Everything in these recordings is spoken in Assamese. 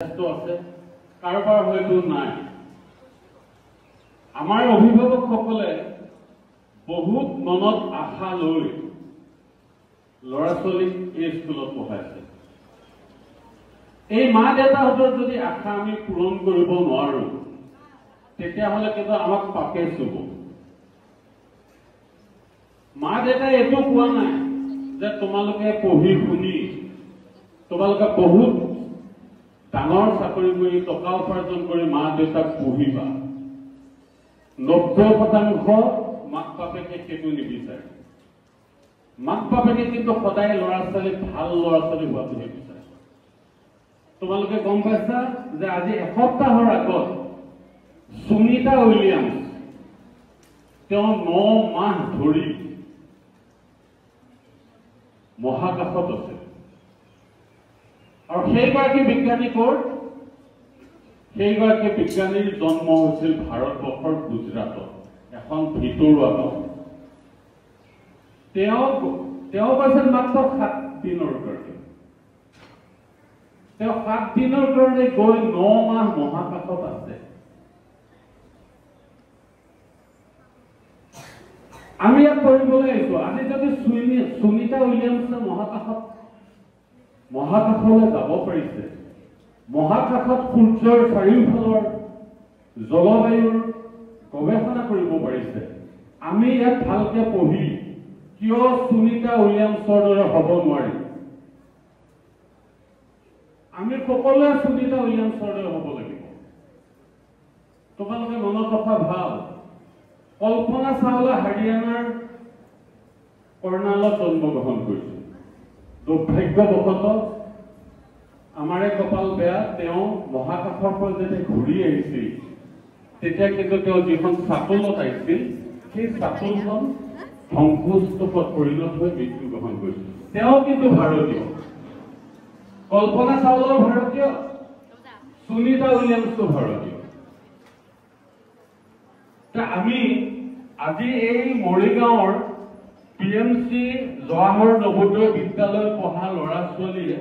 আছে কাৰোবাৰ হয়তো নাই। আমাৰ অভিভাৱকসকলে বহুত মনত আশা লৈ ল'ৰা ছোৱালীক এই স্কুলত পঢ়াইছে। এই মা দেউতাহঁতৰ যদি আশা আমি পূৰণ কৰিব নোৱাৰো তেতিয়াহ'লে কিন্তু আমাক পাপে চুব। মা দেউতাই এইটো কোৱা নাই যে তোমালোকে পঢ়ি শুনি তোমালোকে বহুত ডাঙৰ চাকৰি কৰি টকা উপাৰ্জন কৰি মা দেউতাক পঢ়িবা। 90% মাক বাপেকে সেইটো নিবিচাৰে। মাক বাপেকে কিন্তু সদায় ল'ৰা ছোৱালী ভাল ল'ৰা ছোৱালী হোৱাটোহে বিচাৰে। তোমালোকে গম পাইছা যে আজি এসপ্তাহৰ আগত সুনিতা উইলিয়ামছ তেওঁ 9 মাহ ধৰি মহাকাশত আছে। আৰু সেইগৰাকী বিজ্ঞানী ক'ৰ? সেইগৰাকী বিজ্ঞানীৰ জন্ম হৈছিল ভাৰতবৰ্ষৰ গুজৰাটত এখন ভিতৰুৱা গাঁও। তেওঁ কৈছিল মাত্ৰ 7 দিনৰ কাৰণে। তেওঁ 7 দিনৰ কাৰণে গৈ 9 মাহ মহাকাশত আছে। আমি ইয়াত কৰিবলৈ আহিছো। আজি যদি সুনিতা উইলিয়ামছে মহাকাশলৈ যাব পাৰিছে, মহাকাশত সূৰ্যৰ চাৰিওফালৰ জলবায়ুৰ গৱেষণা কৰিব পাৰিছে, আমি ইয়াত ভালকে পঢ়ি কিয় সুনিতা উইলিয়ামছৰ দৰে হ'ব নোৱাৰিম? আমি সকলোৱে সুনিতা উইলিয়ামছৰ দৰে হ'ব লাগিব। তোমালোকে মনত ৰখা ভাল, কল্পনা চাওলা হাৰিয়ানাৰ কৰ্ণালত জন্মগ্ৰহণ কৰিছে। দুৰ্ভাগ্যবশতঃ আমাৰে কপাল বেয়া, তেওঁ মহাকাশৰ পৰা যেতিয়া ঘূৰি আহিছিল তেতিয়া কিন্তু তেওঁ যিখন চাটলত আহিছিল সেই চাটলখন ধ্বংসস্তূপত পৰিণত হৈ মৃত্যুগ্ৰহণ কৰিছিল। তেওঁ কিন্তু ভাৰতীয়। কল্পনা চাওলা ভাৰতীয়, সুনিতা উইলিয়ামছো ভাৰতীয়। আমি আজি এই মৰিগাঁৱৰ PMC জৱাহৰ নৱোদয় বিদ্যালয়ত পঢ়া ল'ৰা ছোৱালীয়ে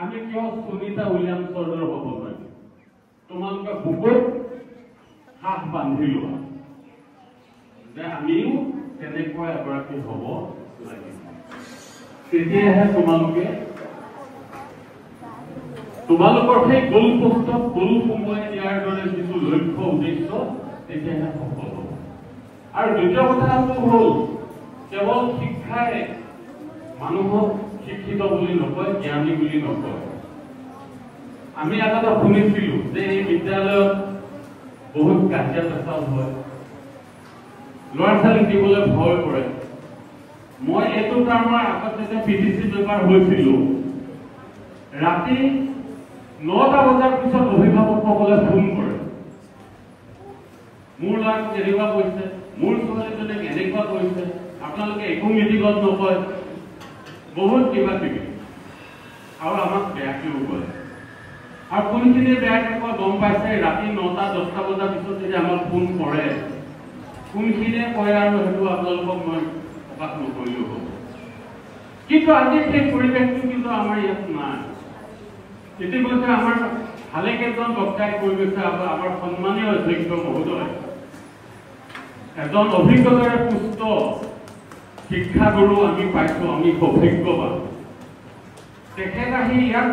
আমি কিয় সুনিতা উইলিয়ামছৰ দৰে হ'ব নোৱাৰিম? তোমালোকে বুকুত হাত বান্ধি লোৱা যে আমিও তেনেকুৱা এগৰাকী হ'ব লাগিব। তেতিয়াহে তোমালোকৰ সেই গোল পোষ্টত গোল সোমোৱাই দিয়াৰ দৰে যিটো লক্ষ্য উদ্দেশ্য তেতিয়াহে সফল হ'ব। আৰু দ্বিতীয় কথাটো হ'ল কেৱল শিক্ষাই মানুহক শিক্ষিত বুলি নকয়, জ্ঞানী বুলি নকয়। আমি আগতে শুনিছিলো যে এই বিদ্যালয়ত বহুত কাজিয়া পেচাল হয়, ল'ৰা ছোৱালীক দিবলৈ ভয় কৰে। মই এইটো টাৰ্মৰ আগত যেতিয়া PTC মেম্বাৰ হৈছিলো, ৰাতি 9টা বজাৰ পিছত অভিভাৱকসকলে ফোন কৰে, মোৰ ল'ৰাক এনেকুৱা কৈছে, মোৰ ছোৱালীজনীক এনেকুৱা কৈছে, আপোনালোকে একো মিটিঙত নকয়, বহুত কিবা কিবি। আৰু আমাক বেয়াকেও কয়। আৰু কোনখিনি বেয়াকে কয় গম পাইছে, ৰাতি 9টা 10টা বজাৰ পিছত যদি আমাক ফোন কৰে, কোনখিনিয়ে কয় আৰু সেইটো আপোনালোকক মই প্ৰকাশ নকৰিলেও হ'ব। কিন্তু আজি সেই পৰিৱেশটো কিন্তু আমাৰ ইয়াত নাই। ইতিমধ্যে আমাৰ ভালেকেইজন বক্তাই কৈ গৈছে, আমাৰ সন্মানীয় অধ্যক্ষ মহোদয় এজন অভিজ্ঞতাৰে পুষ্ট শিক্ষাগুৰু আমি পাইছো, আমি সৌভাগ্যৱান। তেখেত আহি ইয়াত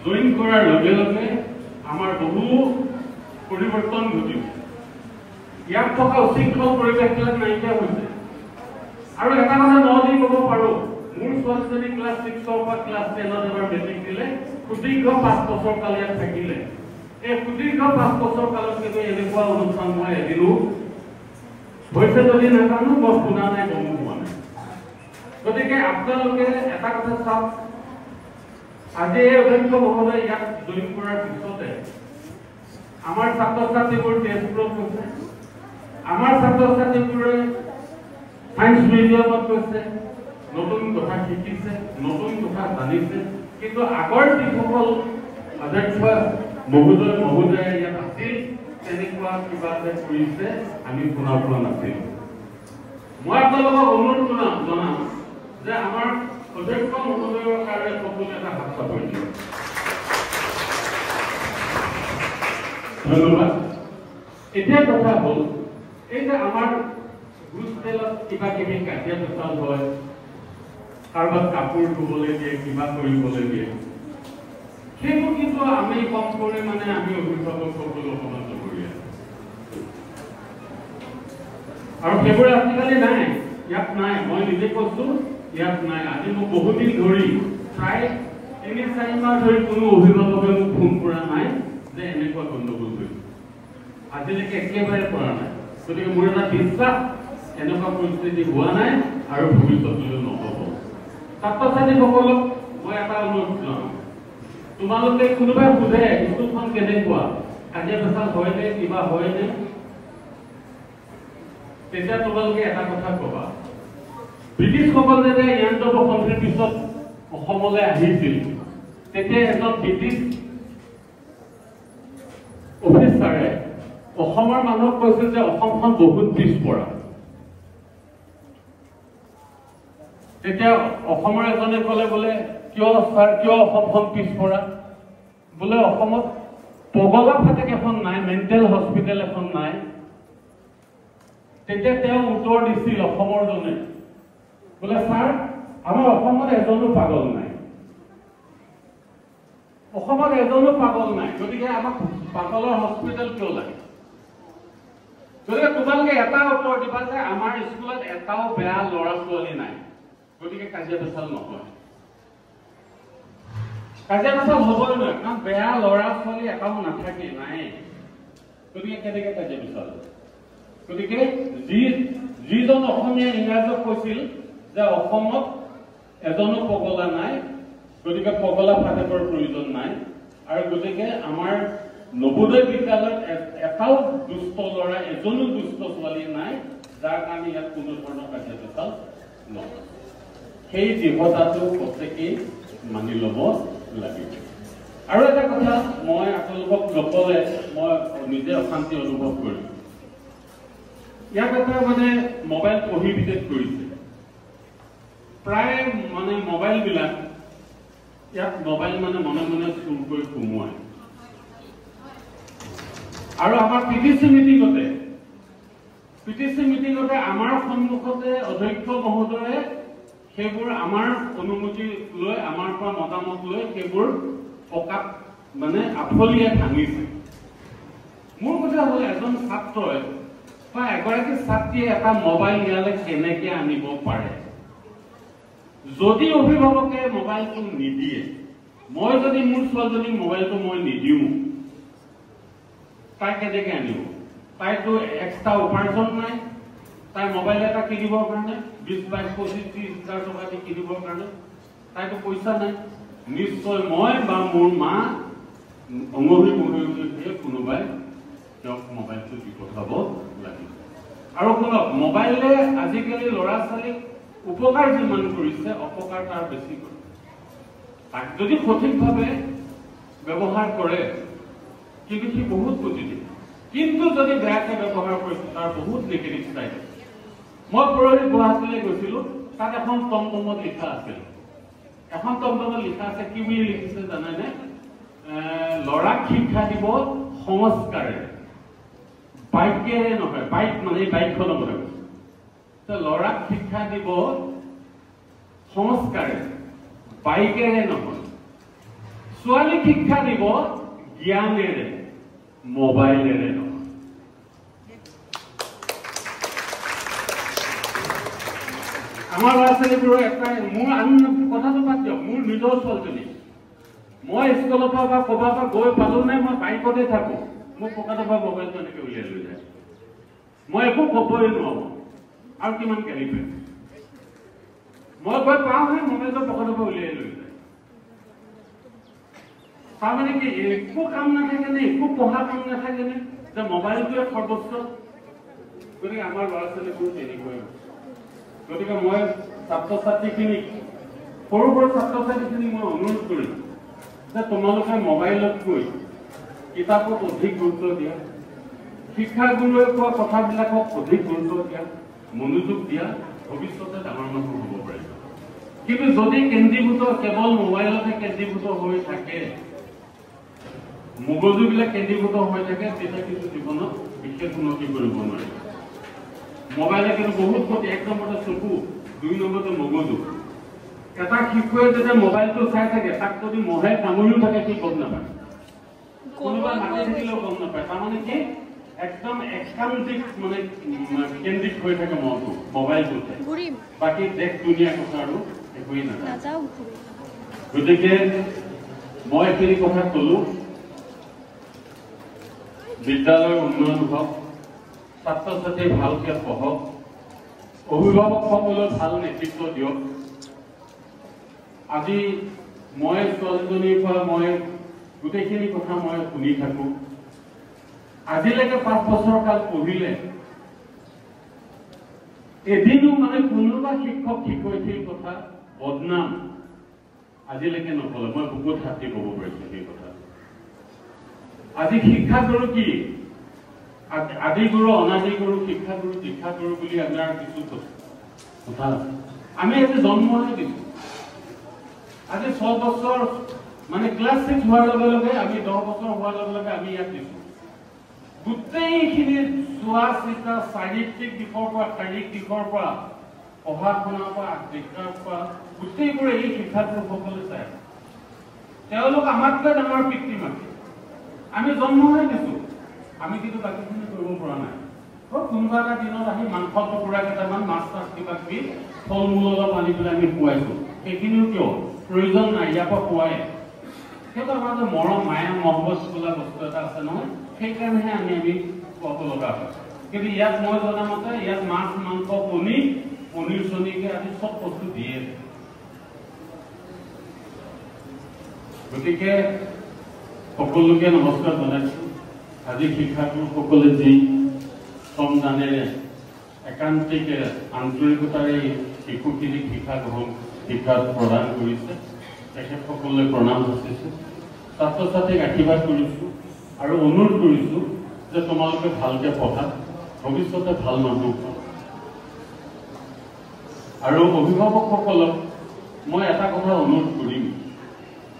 জইন কৰাৰ লগে লগে আমাৰ বহু পৰিৱৰ্তন ঘটিছে। ইয়াত থকা উশৃংখল পৰিৱেশবিলাক নাইকিয়া হৈছে। আৰু এটা কথা ন দি ক'ব পাৰো, মোৰ ছোৱালীজনী ক্লাছ 6ৰ পৰা ক্লাছ 10ত এবাৰ মেট্ৰিক দিলে, সুদীৰ্ঘ 5 বছৰ কাল ইয়াত থাকিলে। এই সুদীৰ্ঘ 5 বছৰ কালত কিন্তু এনেকুৱা অনুষ্ঠান মই এদিনো হৈছে যদি নাজানো, মই শুনা নাই, গমো পোৱা নাই। গতিকে আপোনালোকে এটা কথা চাওক, আজি এই অধ্যক্ষ মহোদয় ইয়াত জইন কৰাৰ পিছতে আমাৰ ছাত্ৰ ছাত্ৰীবোৰ তেজপুৰত গৈছে, আমাৰ ছাত্ৰ ছাত্ৰীবোৰে সায়েন্স মিউজিয়ামত গৈছে, নতুন কথা শিকিছে, নতুন কথা জানিছে। কিন্তু আগৰ যিসকল অধ্যক্ষ মহোদয়ে ইয়াত আছিল, তেনেকুৱা কিবা এটা কৰিছে আমি শুনা পোৱা নাছিলো। মই আপোনালোকক অনুৰোধ জনাম যে আমাৰ অধ্যক্ষ মহোদয়ৰ কাৰণে সকলোৱে এটা হাত চাপৰি দিয়ক। ধন্যবাদ। এতিয়া কথা হ'ল এই যে আমাৰ হোষ্টেলত কিবা কিবি কাজিয়া পেচাল হয়, কাৰোবাক কাপোৰ ধুবলৈ দিয়ে, কিবা কৰিবলৈ দিয়ে, সেইবোৰ কিন্তু আমি কম পৰিমাণে আমি অভিভাৱকসকলে অকণমান জগৰীয়া আৰু সেইবোৰ আজিকালি নাই, ইয়াত নাই। মই নিজে কৈছো ইয়াত নাই। আজি মোক বহুত দিন ধৰি প্ৰায় 3-4 মাহ ধৰি কোনো অভিভাৱকে মোক ফোন কৰা নাই যে এনেকুৱা গণ্ডগোল হৈছে। আজিলৈকে একেবাৰে কৰা নাই। গতিকে মোৰ এটা বিশ্বাস এনেকুৱা পৰিস্থিতি হোৱা নাই আৰু ভৱিষ্যতলৈ নহ'ব। ছাত্ৰ ছাত্ৰীসকলক মই এটা অনুৰোধ জনাওঁ, তোমালোকে কোনোবাই সোধে স্কুলখন কেনেকুৱা, কাজিয়া পেচাল হয়নে, কিবা হয়নে, তেতিয়া তোমালোকে এটা কথা ক'বা, ব্ৰিটিছসকল যেতিয়া ইয়াণ্ডাবু সন্ধিৰ পিছত অসমলৈ আহিছিল, তেতিয়া এজন ব্ৰিটিছ অফিচাৰে অসমৰ মানুহক কৈছিল যে অসমখন বহুত পিছপৰা। তেতিয়া অসমৰ এজনে ক'লে বোলে কিয় ছাৰ, কিয় অসমখন পিছপৰা? বোলে অসমত পগলা ফাটেক এখন নাই, মেণ্টেল হস্পিটেল এখন নাই। তেতিয়া তেওঁ উত্তৰ দিছিল অসমৰ জনে, বোলে ছাৰ আমাৰ অসমত এজনো পাগল নাই, অসমত এজনো পাগল নাই, গতিকে আমাক পাগলৰ হস্পিটেল কিয় লাগে? গতিকে তোমালোকে এটা উত্তৰ দিবা যে আমাৰ স্কুলত এটাও বেয়া ল'ৰা ছোৱালী নাই, গতিকে কাজিয়া পেচাল নহয়। কাজিয়া পেচাল হ'বই নহয়, কাৰণ বেয়া ল'ৰা ছোৱালী এটাও নাথাকে, নাই। গতিকে কেনেকে কাজিয়া পেচাল? গতিকে যিজন অসমীয়া ইংৰাজক কৈছিল যে অসমত এজনো পগলা নাই, গতিকে পগলা ফাটেকৰ প্ৰয়োজন নাই। আৰু গতিকে আমাৰ নবোদয় বিদ্যালয়ত এটাও দুষ্ট ল'ৰা, এজনো দুষ্ট ছোৱালী নাই, যাৰ কাৰণে ইয়াত কোনো ধৰণৰ কাজিয়া পেচাল নহয়। সেই দৃঢ়তাটো প্ৰত্যেকেই মানি ল'ব লাগিব। আৰু এটা কথা মই আপোনালোকক নকলে মই নিজে অশান্তি অনুভৱ কৰিম। ইয়াত এটা মানে মোবাইল প্ৰহিবিটেড কৰিছে, প্ৰায় মানে মোবাইলবিলাক ইয়াত মোবাইল মানে মনে মনে চুৰ কৰি সোমোৱায়। আৰু আমাৰ পিটিচি মিটিঙতে আমাৰ সন্মুখতে অধ্যক্ষ মহোদয়ে সেইবোৰ আমাৰ অনুমতি লৈ, আমাৰ পৰা মতামত লৈ সেইবোৰ পকাত মানে আফলিয়ে ভাঙিছে। মোৰ কথা হ'ল এজন ছাত্ৰই বা এগৰাকী ছাত্ৰীয়ে এটা মোবাইল ইয়ালৈ কেনেকে আনিব পাৰে? যদি অভিভাৱকে মোবাইলটো নিদিয়ে, মই যদি মোৰ ছোৱালীজনীক মোবাইলটো মই নিদিওঁ, তাই কেনেকে আনিব? তাইতো এক্সট্ৰা উপাৰ্জন নাই, তাই মোবাইল এটা কিনিবৰ কাৰণে 20, 22, 25, 30 হাজাৰ টকা দি কিনিবৰ কাৰণে তাইতো পইচা নাই। নিশ্চয় মই বা মোৰ মা অঙহী মহিলা কোনোবাই তেওঁক মোবাইলটো দি পঠাব লাগিব। আৰু শুনক, মোবাইলে আজিকালি ল'ৰা ছোৱালীক উপকাৰ যিমান কৰিছে, অপকাৰ তাৰ বেছি কৰে। তাক যদি সঠিকভাৱে ব্যৱহাৰ কৰে কিন্তু সি বহুত পজিটিভ, কিন্তু যদি বেয়াকে ব্যৱহাৰ কৰিছে তাৰ বহুত নেগেটিভ চাইড আছে। মই পৰহি গুৱাহাটীলৈ গৈছিলো, তাত এখন টমটমত লিখা আছিল, কি বুলি লিখিছে জানেনে? ল'ৰাক শিক্ষা দিব সংস্কাৰেৰে, বাইকেৰে নহয়। বাইক মানে এই বাইকখনৰ কথা কৈছে। ল'ৰাক শিক্ষা দিব সংস্কাৰেৰে, বাইকেৰে নহয়। ছোৱালীক শিক্ষা দিব জ্ঞানেৰে, মোবাইলেৰে নহয়। আমাৰ ল'ৰা ছোৱালীবোৰৰ এটাই, মোৰ আন কথাটো বাদ দিয়ক, মোৰ নিজৰ ছোৱালীজনী, মই স্কুলৰ পৰা বা ক'ৰবাৰ পৰা গৈ পালো নাই, মই বাইকতে থাকো, মোক পকেটৰ পৰা মোবাইলটো এনেকে উলিয়াই লৈ যায়। মই একো ক'বই নোৱাৰো আৰু কিমান গালি পাই। মই গৈ পাওঁহে মোবাইলটো পকেটৰ পৰা উলিয়াই লৈ যায়। তাৰমানে কি একো কাম নাথাকেনে, একো পঢ়া কাম নাথাকেনে, যে মোবাইলটোৱে সৰ্বোচ্চ? গতিকে আমাৰ ল'ৰা ছোৱালীবোৰ তেনেকৈ। গতিকে মই ছাত্ৰ ছাত্ৰীখিনিক, সৰু সৰু ছাত্ৰ ছাত্ৰীখিনিক মই অনুৰোধ কৰিম যে তোমালোকে মোবাইলতকৈ কিতাপত অধিক গুৰুত্ব দিয়া, শিক্ষাগুৰুৱে কোৱা কথাবিলাকক অধিক গুৰুত্ব দিয়া, মনোযোগ দিয়া, ভৱিষ্যতে ডাঙৰ মানুহ হ'ব পাৰিব। কিন্তু যদি কেন্দ্ৰীভূত কেৱল মোবাইলতে কেন্দ্ৰীভূত হৈ থাকে, মগজুবিলাক কেন্দ্ৰীভূত হৈ থাকে তেতিয়া কিন্তু জীৱনত বিশেষ উন্নতি কৰিব নোৱাৰে। মোবাইলে কিন্তু বহুত ক্ষতি। 1 নম্বৰতে চকু, 2 নম্বৰতে মগজু। এটা শিশুৱে যেতিয়া মোবাইলটো চাই থাকে তাক যদি মহে কামুৰিও থাকে সি গম নাপায়, কোনোবা মাতি থাকিলেও গম নাপায়। তাৰমানে কি একদম একান্তিক মানে কেন্দ্ৰিক হৈ থাকে মনটো মোবাইলটোতে, বাকী দেশ দুনিয়াৰ কথা আৰু একোৱেই নাজানে। গতিকে মই এইখিনি কথা ক'লো, বিদ্যালয়ৰ উন্নয়ন হওক, ছাত্ৰ ছাত্ৰী ভালকে পঢ়ক, অভিভাৱকসকলে ভাল নেতৃত্ব দিয়ক। আজি মই ছোৱালীজনীৰ পৰা মই গোটেইখিনি কথা মই শুনি থাকো। আজিলৈকে 5 বছৰ কাল পঢ়িলে এদিনো মানে কোনোবা শিক্ষক শিক্ষয়িত্ৰীৰ কথা বদনাম আজিলৈকে নকলে। মই বুকুত হাতি ক'ব পাৰিছো সেই কথা। আজি শিক্ষাগুৰু কি? আদি গুৰু অনাদি গুৰু শিক্ষাগুৰু দীক্ষাগুৰু বুলি আমাৰ কিছু কথা আমি আজি জন্মহে দিছো। আজি 6 বছৰ মানে ক্লাছ 6 হোৱাৰ লগে লগে আমি 10 বছৰ হোৱাৰ লগে লগে আমি ইয়াত দিছো। গোটেইখিনি চোৱা চিতা চাৰিত্ৰিক দিশৰ পৰা, শাৰীৰিক দিশৰ পৰা, পঢ়া শুনাৰ পৰা, শিক্ষাৰ পৰা গোটেইবোৰে এই শিক্ষাগুৰুসকলে চাই। তেওঁলোক আমাতকৈ ডাঙৰ পিতৃ মাতৃ। আমি জন্মহে দিছো, আমি কিন্তু বাকীখিনি কৰিব পৰা নাই। কোনোবা এটা দিনত আহি মাংস টুকুৰা কেইটামান, মাছ চাছ কিবা কিবি, ফল মূল অলপ আনি পেলাই আমি খুৱাইছো। সেইখিনিও কিয় প্ৰয়োজন নাই, ইয়াৰ পৰা খুৱাই। সেইটো আমাৰ যে মৰম মায়া মহব্বত বোলা বস্তু এটা আছে নহয়, সেইকাৰণেহে আমি খুৱাব লগা হয়। কিন্তু ইয়াত মই জনামতে ইয়াত মাছ মাংস পনীৰ চনীকে আদি চব বস্তু দিয়ে। গতিকে সকলোকে নমস্কাৰ জনাইছো। আজি শিক্ষাগুৰুসকলে যি শ্ৰমদানেৰে একান্তিকে আন্তৰিকতাৰে শিশুখিনিক শিক্ষা প্ৰদান কৰিছে, তেখেতসকললৈ প্ৰণাম যাচিছো। ছাত্ৰ ছাত্ৰীক আশীৰ্বাদ কৰিছো আৰু অনুৰোধ কৰিছো যে তোমালোকে ভালকে পঢ়া, ভৱিষ্যতে ভাল মানুহ হওক। আৰু অভিভাৱকসকলক মই এটা কথা অনুৰোধ কৰিম,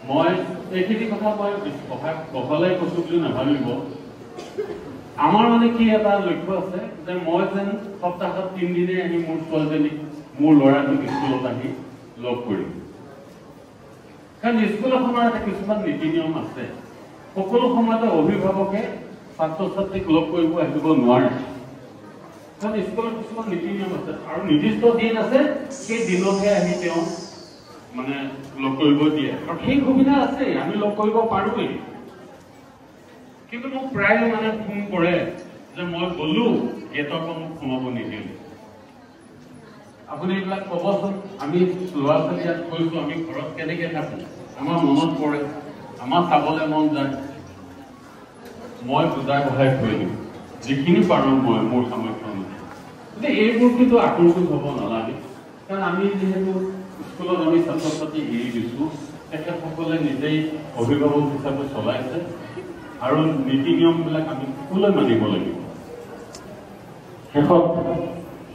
মই এইখিনি কথা মই বহলাই কৈছো বুলি নাভাবিব। আমাৰ মানে কি এটা লক্ষ্য আছে যে মই যেন সপ্তাহত 3 দিনে আহি মোৰ ছোৱালীজনীক, মোৰ ল'ৰাটোক স্কুলত আহি লগ কৰিম। কাৰণ স্কুল এখনৰ এটা কিছুমান নীতি নিয়ম আছে। সকলো সময়তে অভিভাৱকে ছাত্ৰ ছাত্ৰীক লগ কৰিব আহিব নোৱাৰে। কাৰণ স্কুলত কিছুমান নীতি নিয়ম আছে আৰু নিৰ্দিষ্ট দিন আছে, সেই দিনতহে আহি তেওঁ মানে লগ কৰিব দিয়ে। আৰু সেই সুবিধা আছে, আমি লগ কৰিব পাৰোৱেই। কিন্তু মোক প্ৰায় মানে ফোন কৰে যে মই গলো গেটৰ পৰা মোক সোমাব নিদিলে। আপুনি এইবিলাক ক'বচোন। আমি ল'ৰা ছোৱালী ইয়াত কৈছো, আমি ঘৰত কেনেকে থাকো, আমাৰ মনত পৰে, আমাৰ চাবলৈ মন যায়। মই বুজাই বঢ়াই থৈ দিম যিখিনি পাৰো মই মোৰ সামৰ্থ্য অনুযায়ী। গতিকে এইবোৰ কিন্তু আক্ৰোশ হ'ব নালাগে। কাৰণ আমি যিহেতু স্কুলত আমি ছাত্ৰ ছাত্ৰী এৰি দিছো, তেখেতসকলে নিজেই অভিভাৱক হিচাপে চলাইছে আৰু নীতি নিয়মবিলাক আমি সকলোৱে মানিব লাগিব। শেষত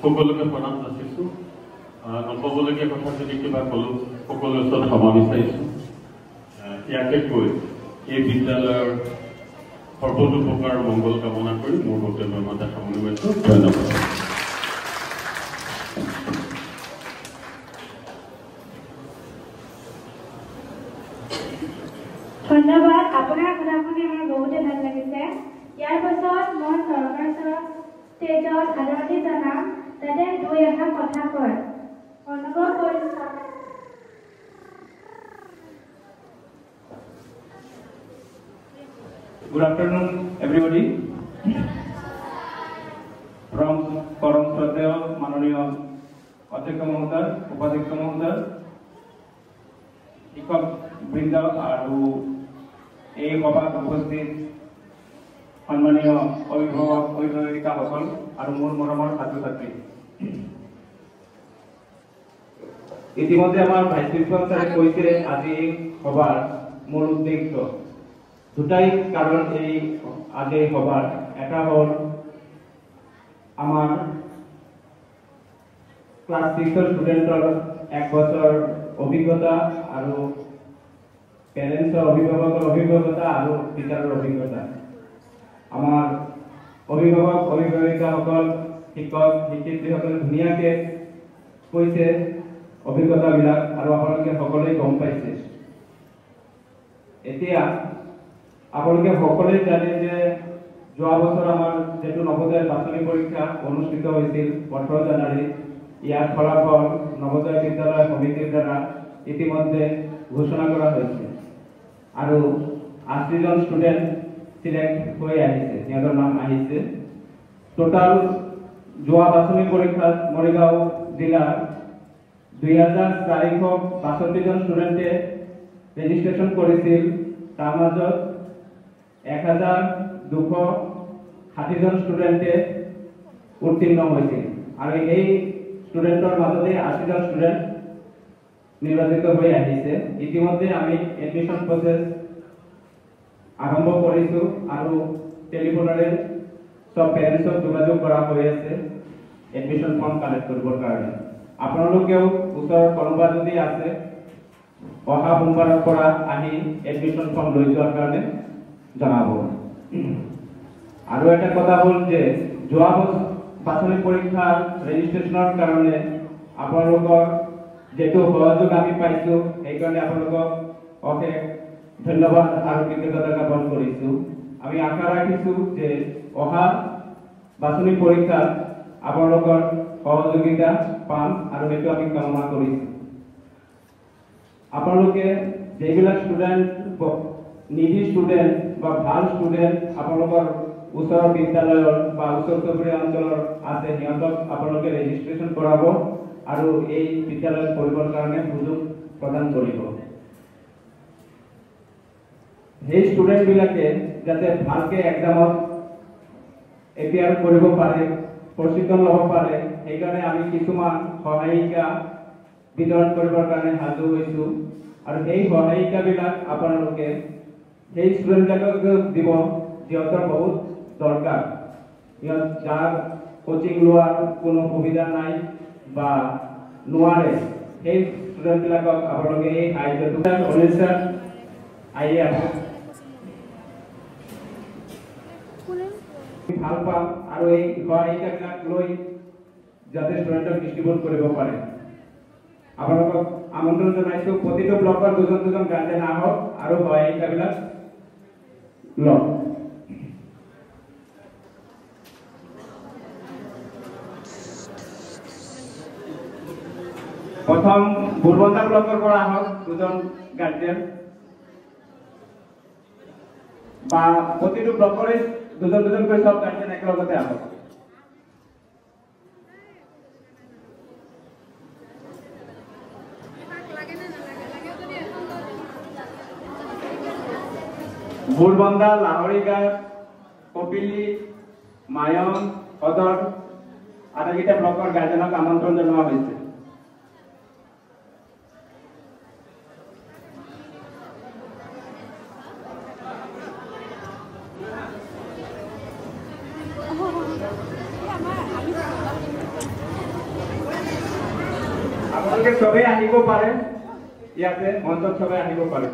সকলোকে প্ৰণাম যাচিছো। নক'বলগীয়া কথা যদি কিবা ক'লো সকলোৰে ওচৰত ক্ষমা বিচাৰিছো। ইয়াকে কৈ এই বিদ্যালয়ৰ সৰ্বতোপ্ৰকাৰ মংগল কামনা কৰি মোৰ বক্তব্য মতে সামৰি লৈছো। ধন্যবাদ। ধন্যবাদ। আপোনাৰ কথা শুনি আমাৰ বহুতে ভাল লাগিছে। ইয়াৰ পাছত মই চৰকাৰ ষ্টেজত আদৰণি জনাম, যাতে 2 এষাৰ কথা কয়। অনুভৱ কৰিছো। Good afternoon, everybody. From Param Shraddheya Manoniya Adhyaksh Mohoday, Upadhyaksh Mohoday, শিক্ষক বৃন্দ আৰু এই সভাত উপস্থিত সন্মানীয় অভিভাৱক অভিভাৱিকাসকল আৰু মোৰ মৰমৰ ছাত্ৰ ছাত্ৰী, ইতিমধ্যে আমাৰ ভাইস প্ৰিন্সিপাল ছাৰে কৈছে আজি এই সভাৰ মূল উদ্দেশ্য দুটাই কাৰণ এই আগে হবাৰ। এটা হল আমাৰ ক্লাস 6 স্টুডেন্টৰ 1 বছৰ অভিজ্ঞতা আৰ পেৰেণ্টছৰ অভিভাৱকৰ অভিজ্ঞতা আৰু টিচাৰৰ অভিজ্ঞতা। আমাৰ অভিভাৱক অভিভাৱিকাসকল শিক্ষক শিক্ষয়িত্ৰীসকলে ধুনীয়াকৈ কৈছে অভিজ্ঞতাবিলাক আৰু আপোনালোকে সকলোৱে গম পাইছে। এতিয়া আপোনালোকে সকলোৱে জানে যে যোৱা বছৰ আমাৰ যেটো নৱোদয় বাছনি পৰীক্ষা অনুষ্ঠিত হৈছিল 18 জানুৱাৰী। ইয়াৰ ফলাফল নৱোদয় বিদ্যালয় সমিতিৰ দ্বাৰা ইতিমধ্যে ঘোষণা কৰা হৈছে আৰু 80 জন ষ্টুডেণ্ট সিলেক্ট হৈ আহিছে, সিহঁতৰ নাম আহিছে। টোটাল যোৱা বাছনি পৰীক্ষাত মৰিগাঁও জিলাৰ 2462 জন ষ্টুডেণ্টে ৰেজিষ্ট্ৰেশ্যন কৰিছিল। তাৰ মাজত 1260 জন ষ্টুডেণ্টে উত্তীৰ্ণ হৈছিল আৰু এই ষ্টুডেণ্টৰ মাজতে 80 জন ষ্টুডেণ্ট নিৰ্বাচিত হৈ আহিছে। ইতিমধ্যে আমি এডমিশ্যন প্ৰচেছ আৰম্ভ কৰিছোঁ আৰু টেলিফোনেৰে সব পেৰেণ্টছক যোগাযোগ কৰা হৈ আছে এডমিশ্যন ফৰ্ম কালেক্ট কৰিবৰ কাৰণে। আপোনালোকেও ওচৰৰ কোনোবা যদি আছে অহা সোমবাৰৰ পৰা আহি এডমিশ্যন ফৰ্ম লৈ যোৱাৰ কাৰণে জনাব। আৰু এটা কথা হ'ল যে যোৱা বাছনি পৰীক্ষাৰ ৰেজিষ্ট্ৰেশ্যনৰ কাৰণে আপোনালোকৰ যেটো সহযোগ আমি পাইছোঁ সেইকাৰণে আপোনালোকক অশেষ ধন্যবাদ আৰু কৃতজ্ঞতা জ্ঞাপন কৰিছোঁ। আমি আশা ৰাখিছোঁ যে অহা বাছনি পৰীক্ষাত আপোনালোকৰ সহযোগিতা পাম আৰু সেইটো আমি কামনা কৰিছোঁ। আপোনালোকে যেবিলাক ষ্টুডেণ্ট নিডি ষ্টুডেণ্ট বা ভাল ষ্টুডেণ্ট আপোনালোকৰ ওচৰৰ বিদ্যালয়ৰ বা ওচৰ চুবুৰীয়া অঞ্চলৰ আছে সিহঁতক আপোনালোকে ৰেজিষ্ট্ৰেশ্যন কৰাব আৰু এই বিদ্যালয়ত পঢ়িবৰ কাৰণে সুযোগ প্ৰদান কৰিব। সেই ষ্টুডেণ্টবিলাকে যাতে ভালকৈ এক্সামত এপিয়াৰ কৰিব পাৰে, প্ৰশিক্ষণ ল'ব পাৰে, সেইকাৰণে আমি কিছুমান সহায়িকা বিতৰণ কৰিবৰ কাৰণে সাজু হৈছোঁ আৰু সেই সহায়িকাবিলাক আপোনালোকে সেই ষ্টুডেণ্টবিলাকক দিব যিহঁতৰ বহুত দৰকাৰ, সিহঁত যাৰ কোচিং লোৱাৰ কোনো সুবিধা নাই বা নোৱাৰে, সেই ষ্টুডেণ্টবিলাকক আপোনালোকে এই সাহায্যটো অনুষ্ঠান আহি আছে ভাল পাম আৰু এই সহায়িকাবিলাক লৈ যাতে ষ্টুডেণ্টক ডিষ্ট্ৰিবিউট কৰিব পাৰে। আপোনালোকক আমন্ত্ৰণ জনাইছোঁ প্ৰতিটো ব্লকৰ দুজন গাৰ্জেন আহক আৰু সহায়িকাবিলাক লওক। প্ৰথম বুৰবন্ধা ব্লকৰ পৰা আহক দুজন গাৰ্জেন বা প্ৰতিটো ব্লকৰে দুজনকৈ সব গাৰ্জেন একেলগতে আহক। বুৰবন্ধা, লাহৰীঘাট, কপিলি, মায়ং, সদৰ আটাইকেইটা ব্লকৰ গাৰ্জেনক আমন্ত্ৰণ জনোৱা হৈছে। আপোনালোকে সবে আহিব পাৰে, ইয়াতে মঞ্চত সবে আহিব পাৰে।